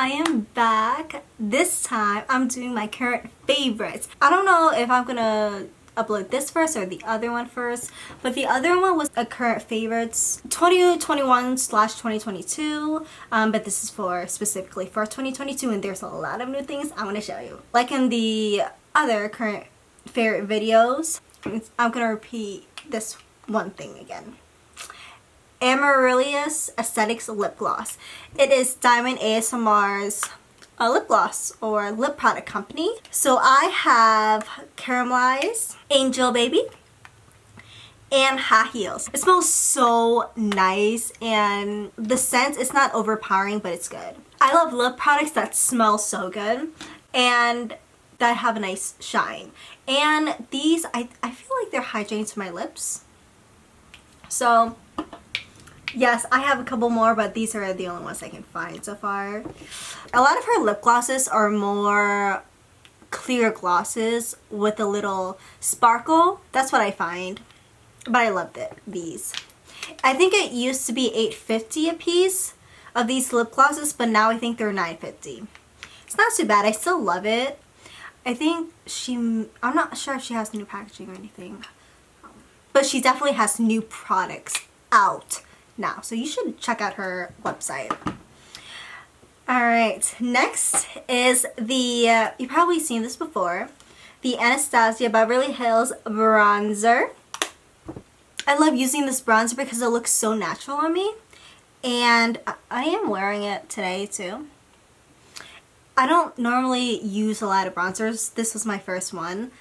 I am back. This time I'm doing my current favorites. I don't know if I'm gonna upload this first or the other one first, but the other one was a current favorites 2021/2022, but this is for specifically for 2022, and there's a lot of new things I want to show you. Like in the other current favorite videos, I'm gonna repeat this one thing again. Amaryllis Aesthetics Lip Gloss. It is Diamond ASMR's lip gloss or lip product company. So I have Caramelized, Angel Baby, and High Heels. It smells so nice, and the scent is not overpowering, but it's good. I love lip products that smell so good and that have a nice shine. And these, I feel like they're hydrating to my lips. So yes, I have a couple more, but these are the only ones I can find so far. A lot of her lip glosses are more clear glosses with a little sparkle. That's what I find. But I loved it, these. I think it used to be $8.50 a piece of these lip glosses, but now I think they're $9.50. It's not too bad. I still love it. I think I'm not sure if she has new packaging or anything. But she definitely has new products out now, so you should check out her website. Alright, next is the, you've probably seen this before, the Anastasia Beverly Hills bronzer. I love using this bronzer because it looks so natural on me, and I am wearing it today too. I don't normally use a lot of bronzers. This was my first one.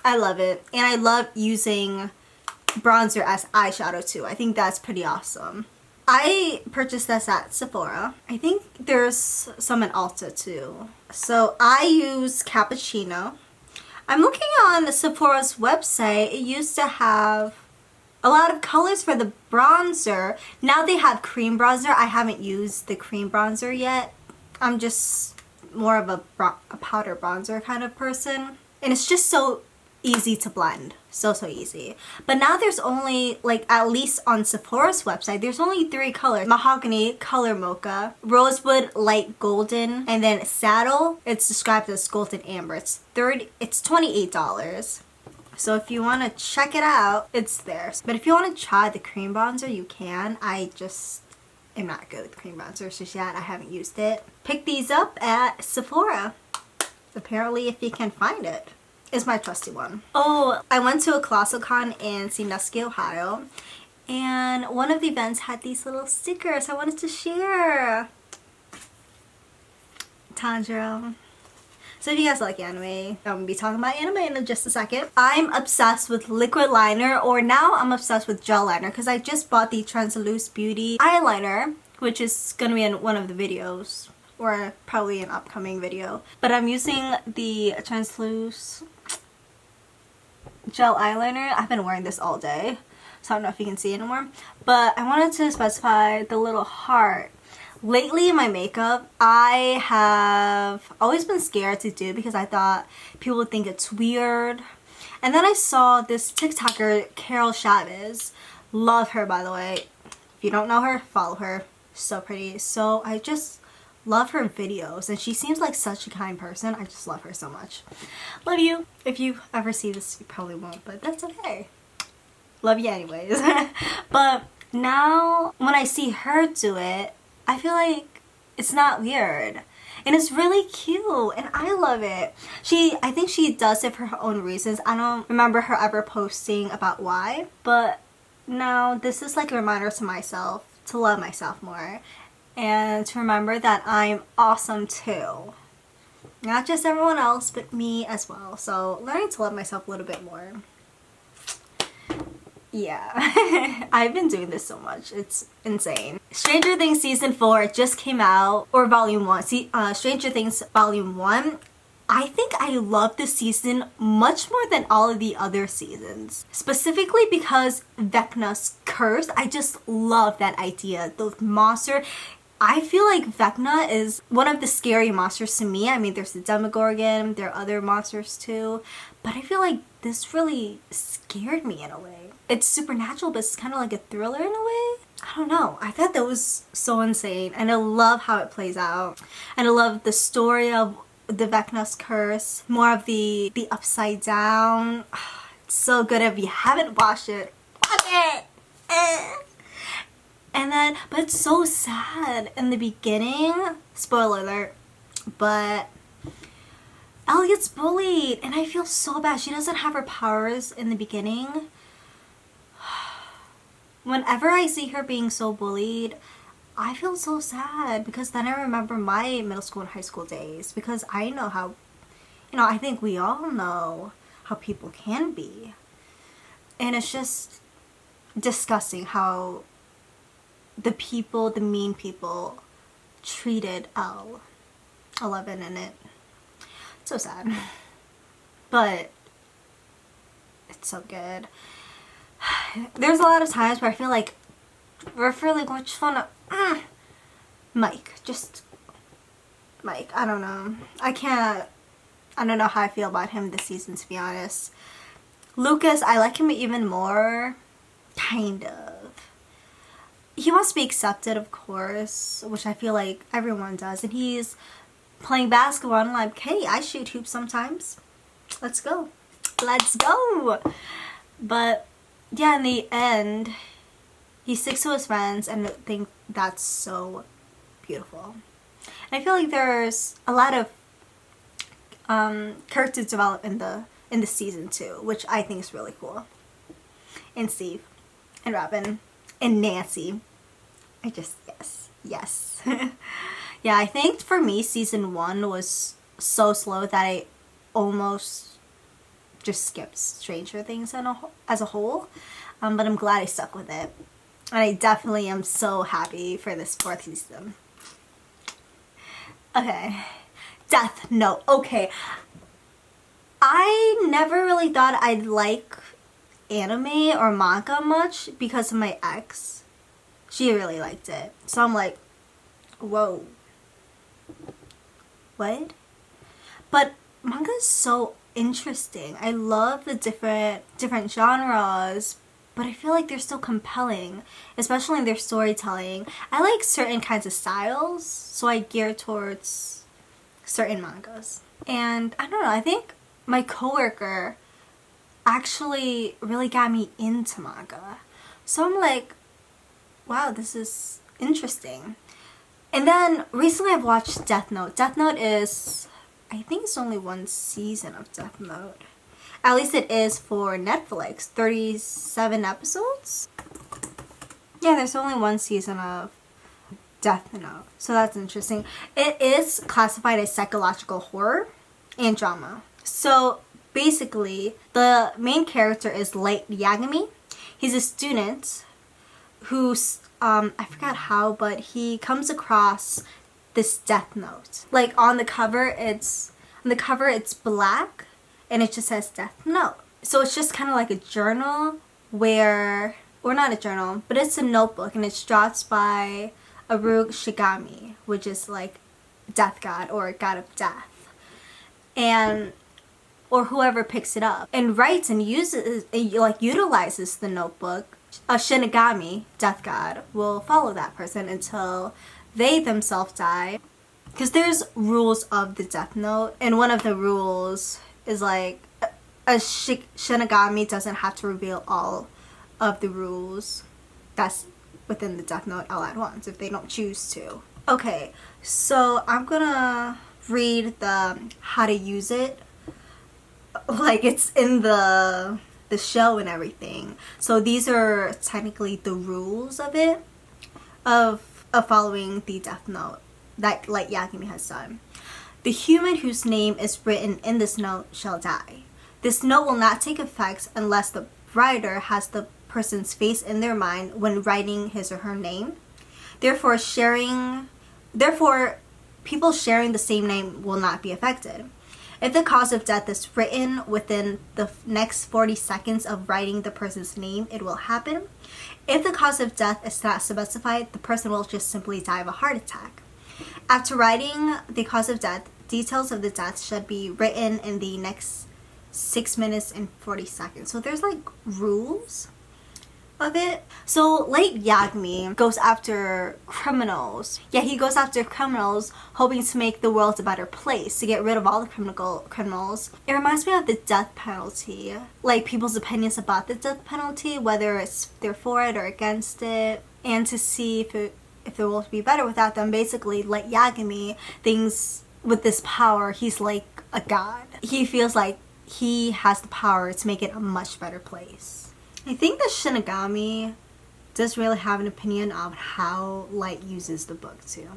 I love it, and I love using bronzer as eyeshadow too. I think that's pretty awesome. I purchased this at Sephora. I think there's some in Ulta too. So I use Cappuccino. I'm looking on Sephora's website. It used to have a lot of colors for the bronzer. Now they have cream bronzer. I haven't used the cream bronzer yet. I'm just more of a powder bronzer kind of person. And it's just so easy to blend. So easy. But now there's only, like, at least on Sephora's website, there's only 3 colors. Mahogany, Color Mocha, Rosewood, Light Golden, and then Saddle, it's described as Golden Amber. It's $28. So if you want to check it out, it's there. But if you want to try the cream bronzer, you can. I just am not good with cream bronzer, so yet I haven't used it. Pick these up at Sephora. Apparently, if you can find it. Is my trusty one. Oh, I went to a ColossalCon in Sandusky, Ohio, and one of the events had these little stickers I wanted to share. Tanjiro. So if you guys like anime, I'm gonna be talking about anime in just a second. I'm obsessed with liquid liner, or now I'm obsessed with gel liner, because I just bought the Transluce Beauty eyeliner, which is gonna be in one of the videos, or probably an upcoming video. But I'm using the Transluce gel eyeliner. I've been wearing this all day, so I don't know if you can see it anymore. But I wanted to specify the little heart. Lately in my makeup, I have always been scared to do because I thought people would think it's weird. And then I saw this TikToker, Carol Chaves. Love her, by the way. If you don't know her, follow her. So pretty. So I just love her videos, and she seems like such a kind person. I just love her so much. Love you. If you ever see this, you probably won't, but that's okay. Love you anyways. But now when I see her do it, I feel like it's not weird, and it's really cute, and I love it. I think she does it for her own reasons. I don't remember her ever posting about why, but now this is like a reminder to myself to love myself more, and to remember that I'm awesome too. Not just everyone else, but me as well. So learning to love myself a little bit more. Yeah. I've been doing this so much. It's insane. Stranger Things Season 4 just came out, or Volume 1. Stranger Things Volume 1. I think I love this season much more than all of the other seasons. Specifically because Vecna's curse. I just love that idea. Those monsters. I feel like Vecna is one of the scary monsters to me. I mean, there's the Demogorgon, there are other monsters too, but I feel like this really scared me in a way. It's supernatural, but it's kind of like a thriller in a way. I don't know. I thought that was so insane, and I love how it plays out. And I love the story of the Vecna's curse, more of the upside down. It's so good. If you haven't watched it, watch it. And then, but it's so sad in the beginning. Spoiler alert. But Elle gets bullied, and I feel so bad. She doesn't have her powers in the beginning. Whenever I see her being so bullied, I feel so sad, because then I remember my middle school and high school days, because I know how, I think we all know how people can be. And it's just disgusting how the mean people treated L11 in it. It's so sad. But it's so good. There's a lot of times where I feel like we just wanna Mike. I don't know. I don't know how I feel about him this season, to be honest. Lucas, I like him even more. Kind of. He wants to be accepted, of course, which I feel like everyone does. And he's playing basketball, and I'm like, hey, I shoot hoops sometimes. Let's go. Let's go. But yeah, in the end, he sticks to his friends, and I think that's so beautiful. And I feel like there's a lot of characters develop in the season too, which I think is really cool. And Steve, and Robin, and Nancy. Yes. Yeah, I think for me, season 1 was so slow that I almost just skipped Stranger Things as a whole. But I'm glad I stuck with it. And I definitely am so happy for this 4th season. Okay. Death Note. Okay. I never really thought I'd like anime or manga much because of my ex. She really liked it. So I'm like, whoa. What? But manga is so interesting. I love the different genres, but I feel like they're still compelling, especially in their storytelling. I like certain kinds of styles, so I gear towards certain mangas. And I don't know, I think my coworker actually really got me into manga. So I'm like, wow, this is interesting. And then recently I've watched Death Note. Death Note is, I think it's only 1 season of Death Note. At least it is for Netflix. 37 episodes? Yeah, there's only 1 season of Death Note. So that's interesting. It is classified as psychological horror and drama. So basically, the main character is Light Yagami. He's a student who's, I forgot how, but he comes across this Death Note. Like on the cover it's black and it just says Death Note. So it's just kind of like a journal or not a journal, but it's a notebook, and it's dropped by Aru Shigami, which is like death god or god of death. And or whoever picks it up and writes and utilizes the notebook, a Shinigami, death god, will follow that person until they themselves die. Because there's rules of the Death Note, and one of the rules is like a Shinigami doesn't have to reveal all of the rules that's within the Death Note all at once if they don't choose to. Okay, so I'm gonna read the how to use it, like it's in the show and everything. So these are technically the rules of it, of following the Death Note that Light Yagami has done. The human whose name is written in this note shall die. This note will not take effect unless the writer has the person's face in their mind when writing his or her name. Therefore, people sharing the same name will not be affected. If the cause of death is written within the next 40 seconds of writing the person's name, it will happen. If the cause of death is not specified, the person will just simply die of a heart attack. After writing the cause of death, details of the death should be written in the next 6 minutes and 40 seconds. So there's like rules. of it. So Light Yagami goes after criminals. Yeah, he goes after criminals hoping to make the world a better place, to get rid of all the criminals. It reminds me of the death penalty. Like people's opinions about the death penalty, whether it's they're for it or against it, and to see if the world would be better without them. Basically, Light Yagami thinks with this power, he's like a god. He feels like he has the power to make it a much better place. I think the Shinigami does really have an opinion of how Light uses the book too.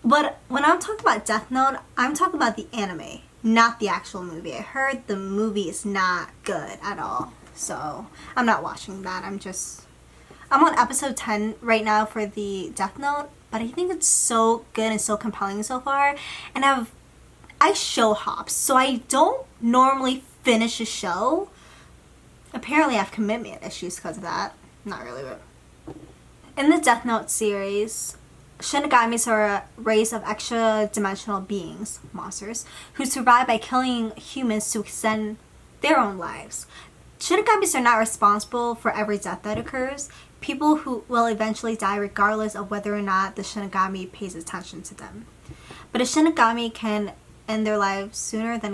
But when I'm talking about Death Note, I'm talking about the anime, not the actual movie. I heard the movie is not good at all. So I'm not watching that. I'm on episode 10 right now for the Death Note, but I think it's so good and so compelling so far. And I show hops, so I don't normally finish a show. Apparently I have commitment issues because of that. Not really, but... In the Death Note series, Shinigamis are a race of extra-dimensional beings, monsters, who survive by killing humans to extend their own lives. Shinigamis are not responsible for every death that occurs. People who will eventually die regardless of whether or not the Shinigami pays attention to them. But a Shinigami can end their lives sooner than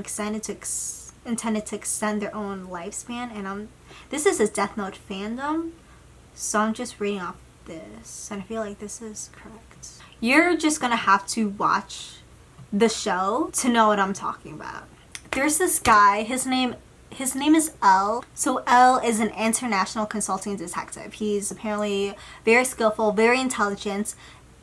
intended to extend their own lifespan. And this is a Death Note fandom, so I'm just reading off this, and I feel like this is correct. You're just gonna have to watch the show to know what I'm talking about. There's this guy, his name is L. So L is an international consulting detective. He's apparently very skillful, very intelligent,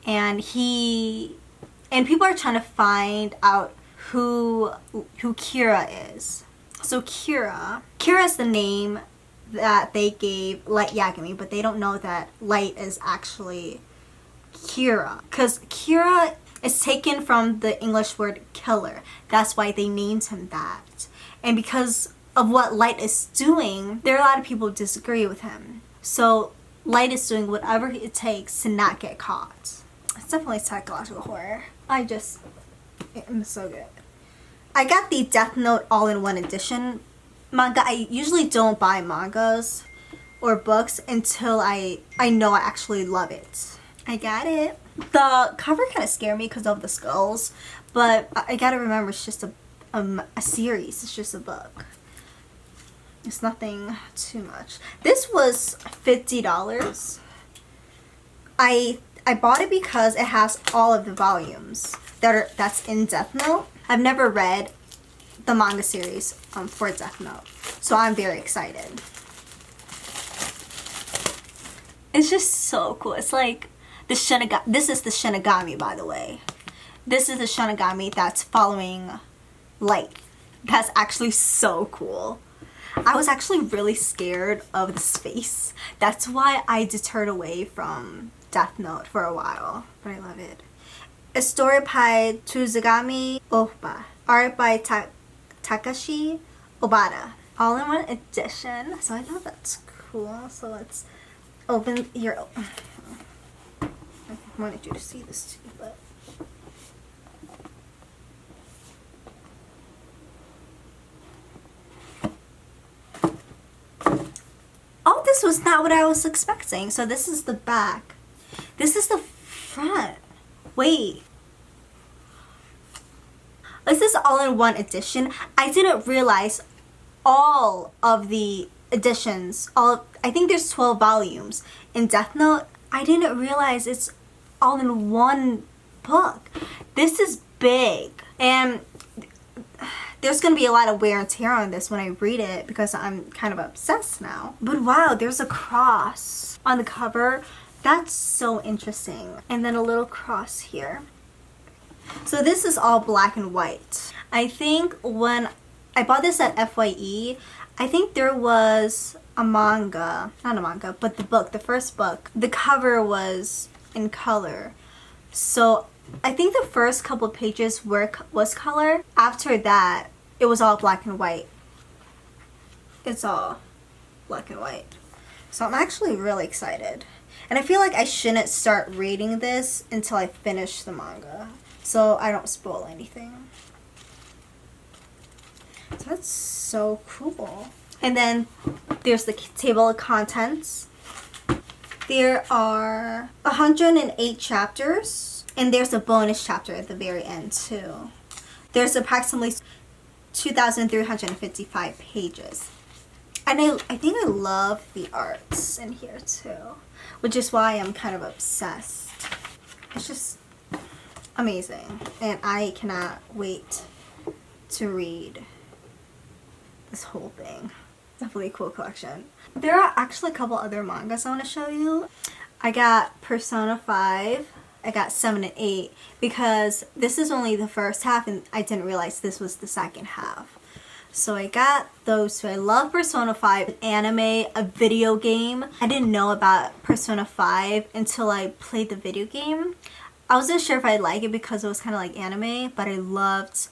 and people are trying to find out who Kira is. So Kira is the name that they gave Light Yagami, but they don't know that Light is actually Kira, because Kira is taken from the English word killer. That's why they named him that. And because of what Light is doing, there are a lot of people who disagree with him. So Light is doing whatever it takes to not get caught. It's definitely psychological horror. It's so good. I got the Death Note all-in-one edition manga. I usually don't buy mangas or books until I know I actually love it. I got it. The cover kind of scared me because of the skulls, but I gotta remember it's just a series. It's just a book. It's nothing too much. This was $50. I bought it because it has all of the volumes that's in Death Note. I've never read the manga series for Death Note, so I'm very excited. It's just so cool. It's like the Shinigami. This is the Shinigami, by the way. This is the Shinigami that's following Light. That's actually so cool. I was actually really scared of this face. That's why I deterred away from Death Note for a while, but I love it. A story by Tsuzugami Ohba. Art by Takashi Obata. All-in-one edition. So I thought that's cool. So let's open your... I wanted you to see this too, but... Oh, this was not what I was expecting. So this is the back. This is the front. Wait. This is all-in-one edition. I didn't realize all of the editions. I think there's 12 volumes in Death Note. I didn't realize it's all in one book. This is big. And there's going to be a lot of wear and tear on this when I read it because I'm kind of obsessed now. But wow, there's a cross on the cover. That's so interesting. And then a little cross here. So this is all black and white. I think when I bought this at FYE, I think there was a manga, not a manga, but the book, the first book. The cover was in color. So I think the first couple of pages was color. After that, it was all black and white. It's all black and white. So I'm actually really excited. And I feel like I shouldn't start reading this until I finish the manga, so I don't spoil anything. So that's so cool. And then there's the table of contents. There are 108 chapters, and there's a bonus chapter at the very end too. There's approximately 2,355 pages. And I think I love the arts in here too, which is why I'm kind of obsessed. It's just amazing, and I cannot wait to read this whole thing. Definitely a cool collection. There are actually a couple other mangas I want to show you. I got Persona 5. I got 7 and 8 because this is only the first half and I didn't realize this was the second half. So I got those two. I love Persona 5, an anime, a video game. I didn't know about Persona 5 until I played the video game. I wasn't sure if I'd like it because it was kind of like anime, but I loved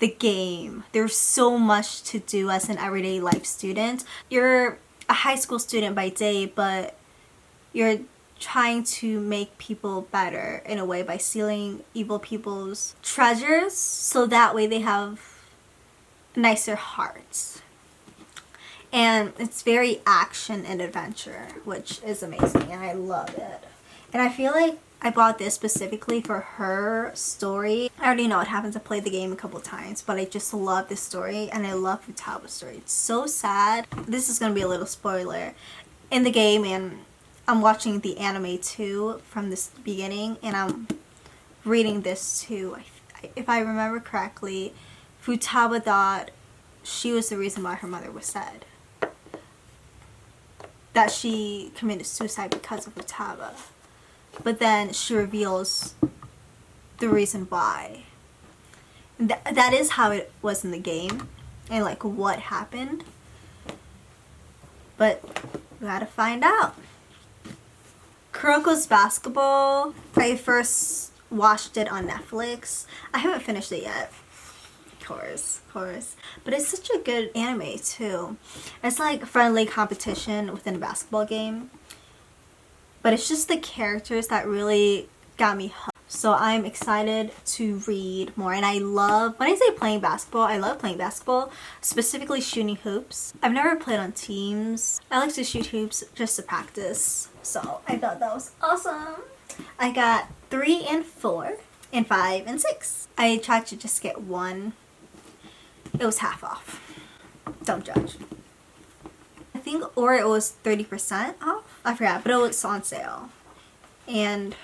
the game. There's so much to do as an everyday life student. You're a high school student by day, but you're trying to make people better in a way by stealing evil people's treasures so that way they have nicer hearts. And it's very action and adventure, which is amazing, and I love it. And I feel like I bought this specifically for her story. I already know what happens. I played the game a couple times, but I just love this story, and I love Futaba's story. It's so sad. This is going to be a little spoiler. In the game, and I'm watching the anime too from this beginning, and I'm reading this too. If I remember correctly, Futaba thought she was the reason why her mother was dead. That she committed suicide because of Futaba. But then she reveals the reason why. That is how it was in the game, and like what happened. But we gotta find out. Kuroko's Basketball, I first watched it on Netflix. I haven't finished it yet. Of course. But it's such a good anime too. It's like friendly competition within a basketball game. But it's just the characters that really got me hooked. So I'm excited to read more. And I love, when I say playing basketball, I love playing basketball. Specifically shooting hoops. I've never played on teams. I like to shoot hoops just to practice. So I thought that was awesome. I got 3 and 4 and 5 and 6. I tried to just get one. It was half off. Don't judge. I think, or it was 30% off. I forgot, but it was on sale. And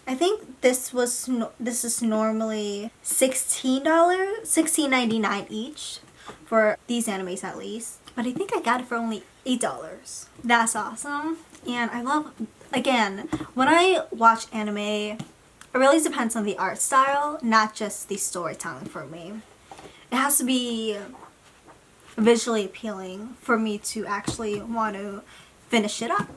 I think this is normally $16, $16.99 each for these animes at least. But I think I got it for only $8. That's awesome. And I love, again, when I watch anime, it really depends on the art style, not just the storytelling for me. It has to be visually appealing for me to actually want to finish it up.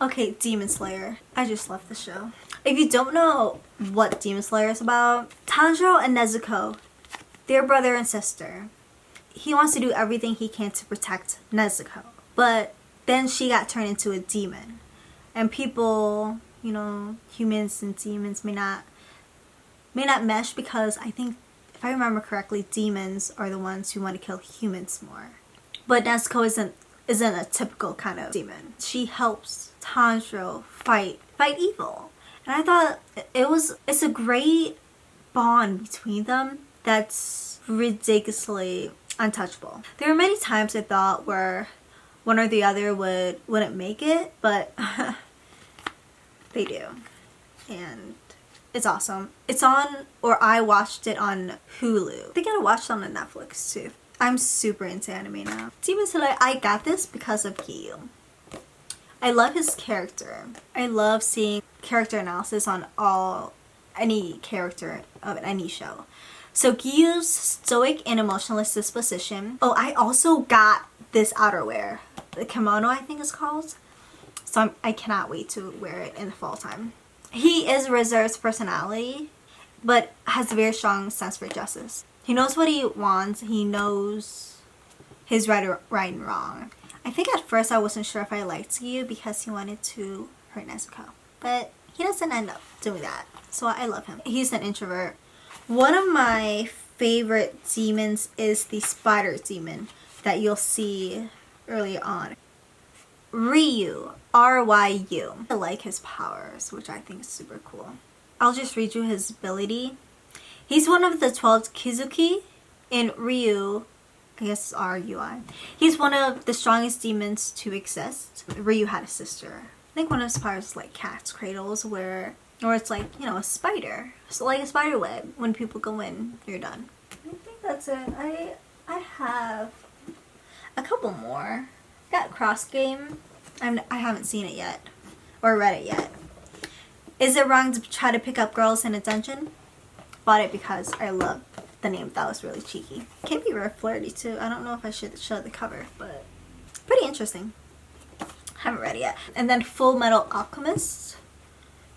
Okay, Demon Slayer. I just love the show. If you don't know what Demon Slayer is about, Tanjiro and Nezuko, they're brother and sister. He wants to do everything he can to protect Nezuko. But then she got turned into a demon. And people, you know, humans and demons may not mesh because I think, if I remember correctly, demons are the ones who want to kill humans more. But Nezuko isn't a typical kind of demon. She helps Tanjiro fight evil. And I thought it's a great bond between them that's ridiculously untouchable. There were many times I thought where one or the other wouldn't make it, but they do. And it's awesome. It's on, or I watched it on Hulu. I think I watched it on Netflix too. I'm super into anime now. Demon Slayer, I got this because of Gyu. I love his character. I love seeing character analysis on any character of any show. So Gyu's stoic and emotionless disposition. Oh, I also got this outerwear. The kimono, I think it's called. So I cannot wait to wear it in the fall time. He is a reserved personality, but has a very strong sense for justice. He knows what he wants. He knows his right and wrong. I think at first I wasn't sure if I liked Gyu because he wanted to hurt Nezuko. But he doesn't end up doing that. So I love him. He's an introvert. One of my favorite demons is the spider demon that you'll see early on. Ryu, R-Y-U. I like his powers, which I think is super cool. I'll just read you his ability. He's one of the 12 Kizuki in Ryu. I guess it's R-U-I. He's one of the strongest demons to exist. Ryu had a sister. I think one of his powers is like cat's cradles, where it's like, you know, a spider. So like a spider web. When people go in, you're done. I think that's it. I have a couple more. Got Cross Game. I haven't seen it yet. Or read it yet. Is it wrong to try to pick up girls in a dungeon? Bought it because I love the name. That was really cheeky. Can be real flirty too. I don't know if I should show the cover, but pretty interesting. Haven't read it yet. And then Full Metal Alchemist.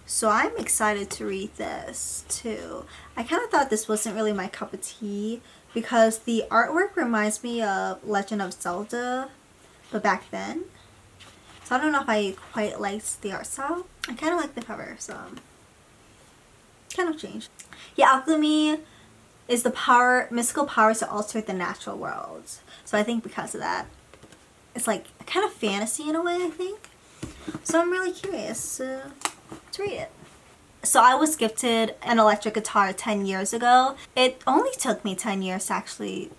So I'm excited to read this too. I kind of thought this wasn't really my cup of tea because the artwork reminds me of Legend of Zelda, but back then. So I don't know if I quite liked the art style. I kind of like the cover, so kind of changed. Yeah, alchemy is the power, mystical powers to alter the natural world. So I think because of that, it's like kind of fantasy in a way, I think. So I'm really curious to read it. So I was gifted an electric guitar 10 years ago. It only took me 10 years to actually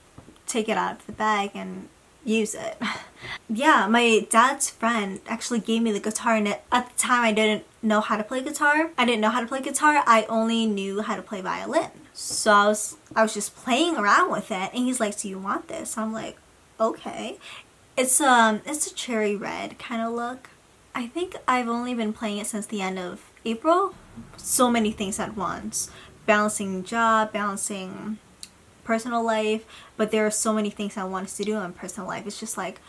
take it out of the bag and use it. Yeah, my dad's friend actually gave me the guitar, and at the time I didn't know how to play guitar. I only knew how to play violin. So I was just playing around with it, and he's like, "Do you want this?" I'm like, "Okay." It's a cherry red kind of look. I think I've only been playing it since the end of April. So many things at once. Balancing job, balancing personal life, but there are so many things I wanted to do in personal life. It's just like,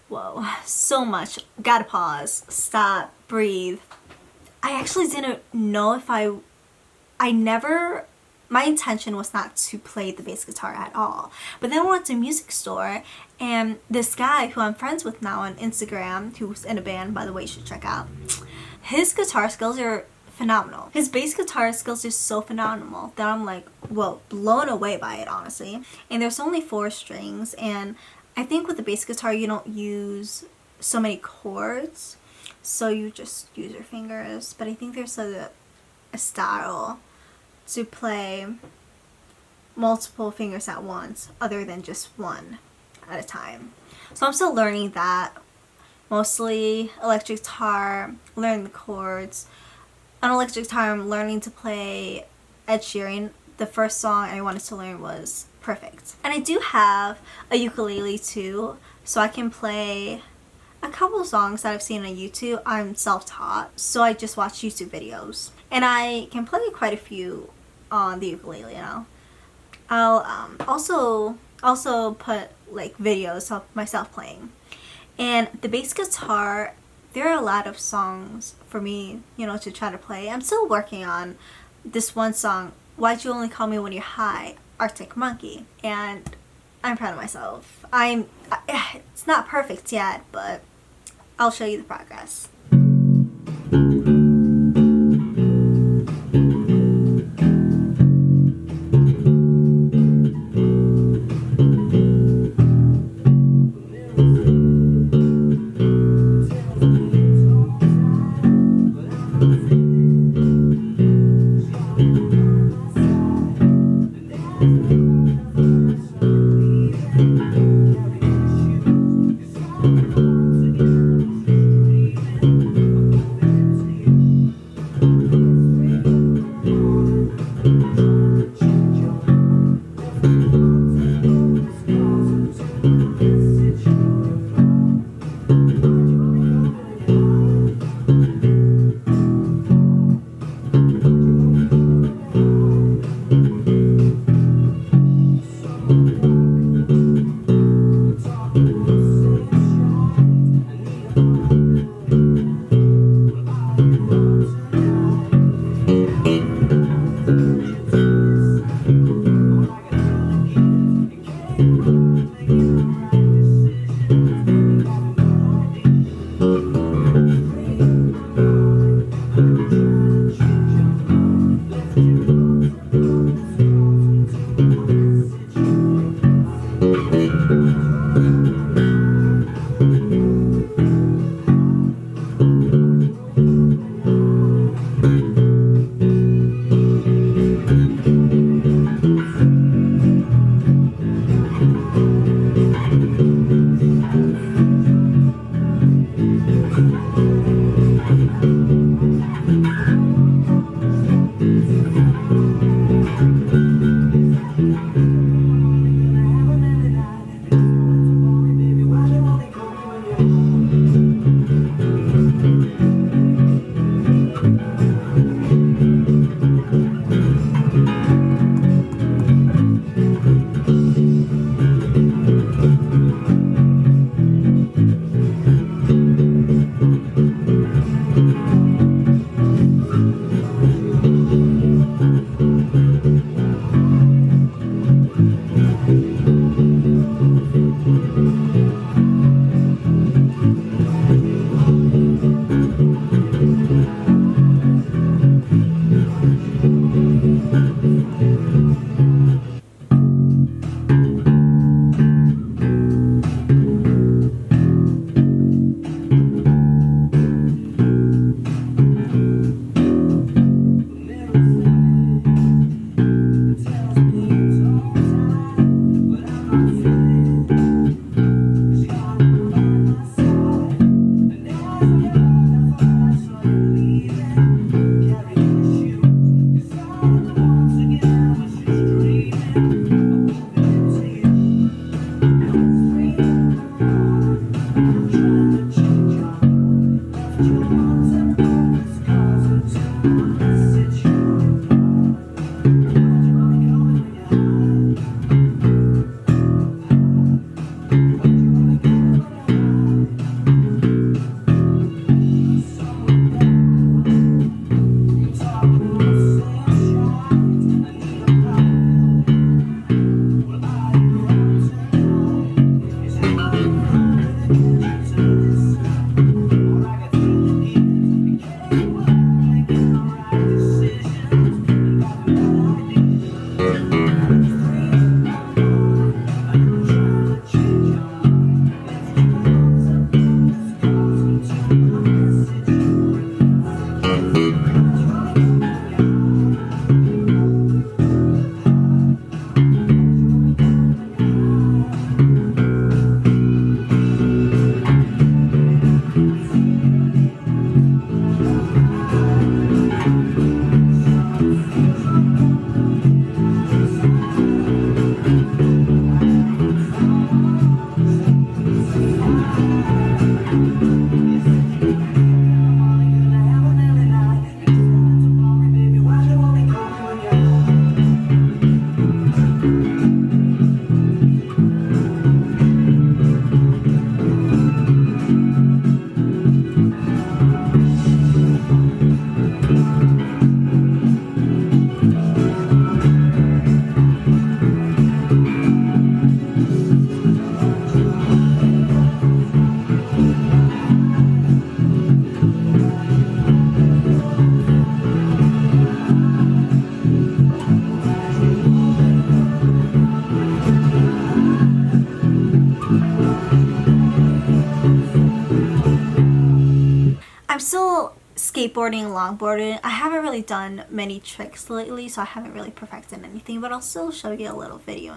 whoa, so much. Gotta pause, stop, breathe. I actually didn't know if my intention was not to play the bass guitar at all. But then I went to a music store, and this guy who I'm friends with now on Instagram, who's in a band, by the way, you should check out, his guitar skills are phenomenal. His bass guitar skills are so phenomenal that I'm like, well, blown away by it, honestly. And there's only 4 strings, and I think with the bass guitar you don't use so many chords, so you just use your fingers. But I think there's a style to play multiple fingers at once other than just one at a time. So I'm still learning that. Mostly electric guitar, learning the chords. On electric guitar, I'm learning to play Ed Sheeran. The first song I wanted to learn was Perfect. And I do have a ukulele too, so I can play a couple of songs that I've seen on YouTube. I'm self-taught, so I just watch YouTube videos. And I can play quite a few on the ukulele now. I'll also put like videos of myself playing. And the bass guitar, there are a lot of songs for me, you know, to try to play. I'm still working on this one song, Why'd You Only Call Me When You're High, Arctic Monkey. And I'm proud of myself. It's not perfect yet, but I'll show you the progress. skateboarding, longboarding. I haven't really done many tricks lately, so I haven't really perfected anything, but I'll still show you a little video.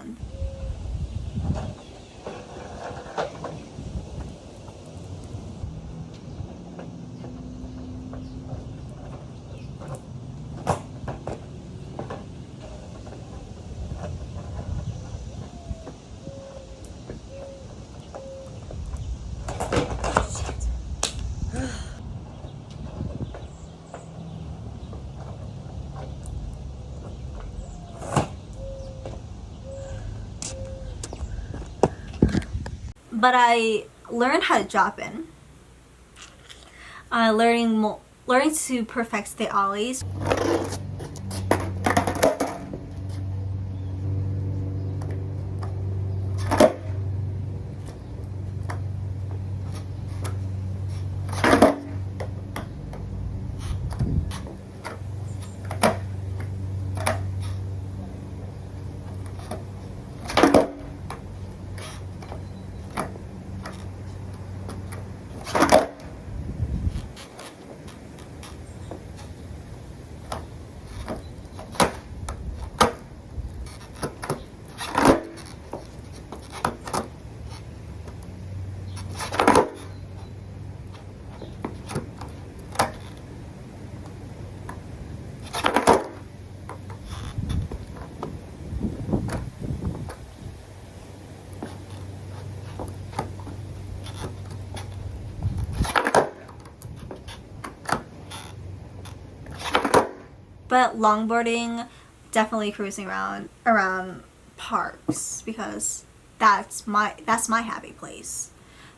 But I learned how to drop in. Learning to perfect the ollies. But longboarding, definitely cruising around parks, because that's my happy place.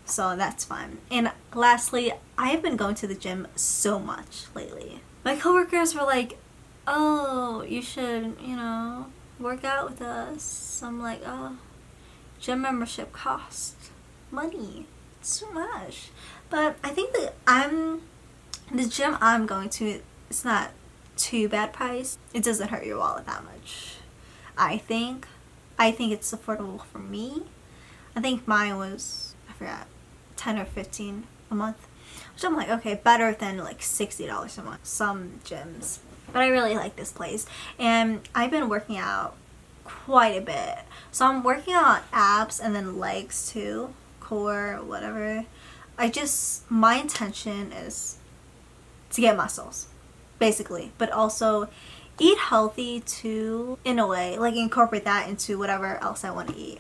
So that's fun. And lastly, I have been going to the gym so much lately. My coworkers were like, "Oh, you should, work out with us." I'm like, "Oh, gym membership costs money. It's too much." But I think that the gym I'm going to, it's not too bad price. It doesn't hurt your wallet that much. I think it's affordable for me. I think mine was, I forgot, 10 or 15 a month. Which I'm like, okay, better than like $60 a month. Some gyms. But I really like this place. And I've been working out quite a bit. So I'm working on abs and then legs too. Core, whatever. My intention is to get muscles, basically, but also eat healthy too, in a way, like incorporate that into whatever else I want to eat.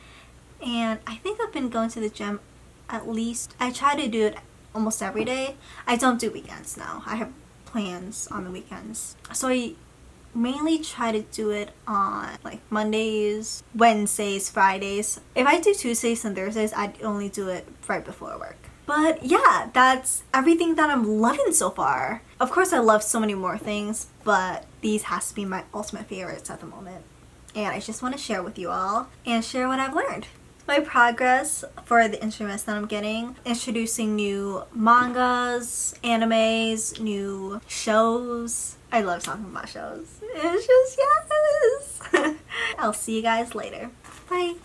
And I think I've been going to the gym at least, I try to do it almost every day. I don't do weekends now. I have plans on the weekends. So I mainly try to do it on like Mondays, Wednesdays, Fridays. If I do Tuesdays and Thursdays, I'd only do it right before work. But yeah, that's everything that I'm loving so far. Of course, I love so many more things, but these has to be my ultimate favorites at the moment. And I just want to share with you all and share what I've learned. My progress for the instruments that I'm getting, introducing new mangas, animes, new shows. I love talking about shows. It's just yes! I'll see you guys later. Bye!